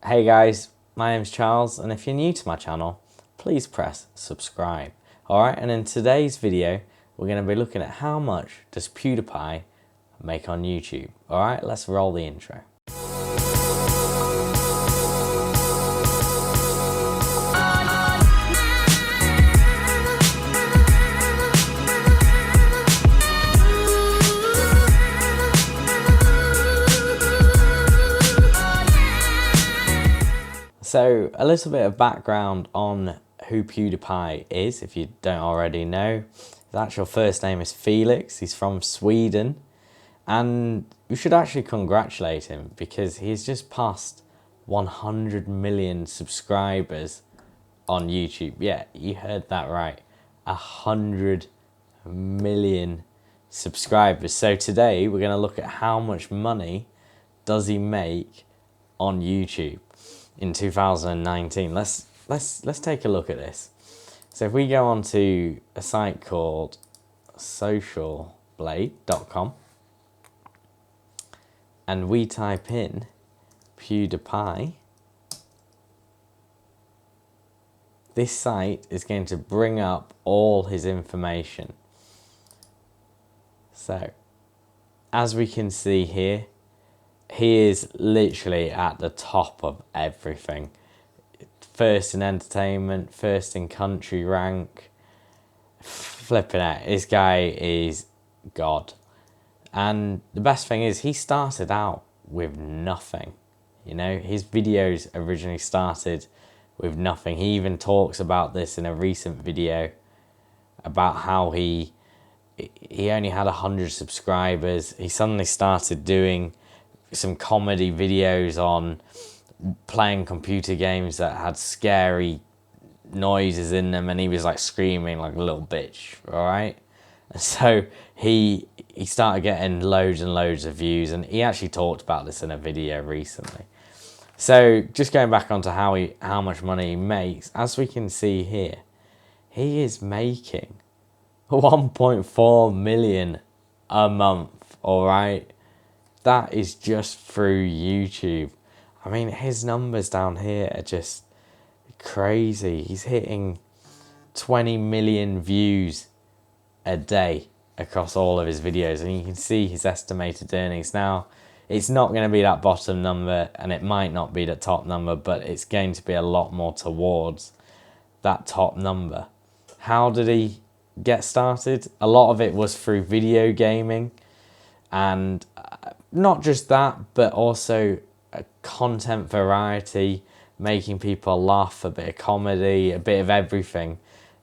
Hey guys, my name's Charles, and if you're new to my channel, please press subscribe. Alright, and in today's video, we're going to be looking at how much does Pewdiepie make on YouTube. Alright, let's roll the intro. So, a little bit of background on who Pewdiepie is, if you don't already know. His actual first name is Felix, he's from Sweden, and you should actually congratulate him because he's just passed 100 million subscribers on YouTube. Yeah, you heard that right, 100 million subscribers. So today we're going to look at how much money does he make on YouTube in 2019. Let's take a look at this. So if we go on to a site called socialblade.com and we type in Pewdiepie, this site is going to bring up all his information. So as we can see here, he is literally at the top of everything. First in entertainment, first in country rank. Flipping out, this guy is God. And the best thing is he started out with nothing. You know, his videos originally started with nothing. He even talks about this in a recent video about how he only had 100 subscribers. He suddenly started doing some comedy videos on playing computer games that had scary noises in them, and he was like screaming like a little bitch, all right? And so he started getting loads and loads of views, and he actually talked about this in a video recently. So just going back onto how much money he makes, as we can see here, he is making 1.4 million a month, all right? That is just through YouTube. I mean, his numbers down here are just crazy. He's hitting 20 million views a day across all of his videos. And you can see his estimated earnings. Now, it's not going to be that bottom number, and it might not be the top number, but it's going to be a lot more towards that top number. How did he get started? A lot of it was through video gaming, and not just that, but also a content variety, making people laugh, a bit of comedy, a bit of everything,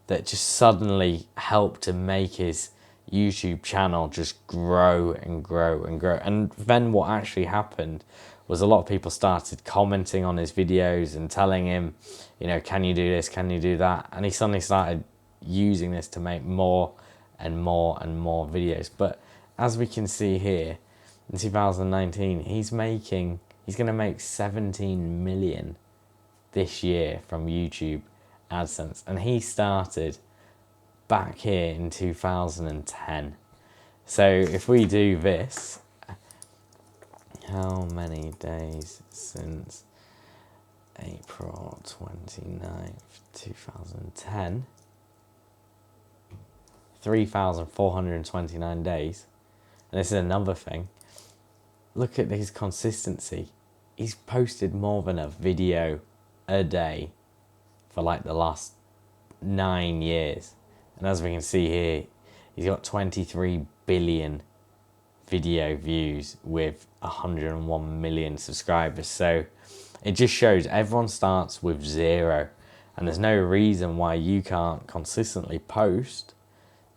that just suddenly helped to make his YouTube channel just grow and grow and grow. And then what actually happened was a lot of people started commenting on his videos and telling him, you know, can you do this, can you do that? And he suddenly started using this to make more and more and more videos. But as we can see here, in 2019, he's going to make 17 million this year from YouTube AdSense. And he started back here in 2010. So if we do this, how many days since April 29th, 2010? 3,429 days. And this is another thing. Look at his consistency. He's posted more than a video a day for like the last 9 years. And as we can see here, he's got 23 billion video views with 101 million subscribers. So it just shows everyone starts with zero. And there's no reason why you can't consistently post,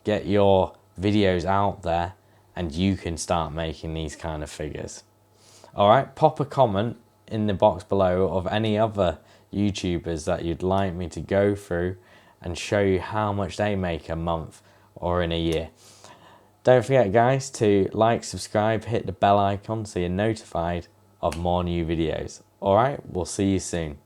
get your videos out there, and you can start making these kind of figures. All right, pop a comment in the box below of any other YouTubers that you'd like me to go through and show you how much they make a month or in a year. Don't forget, guys, to like, subscribe, hit the bell icon so you're notified of more new videos. All right, we'll see you soon.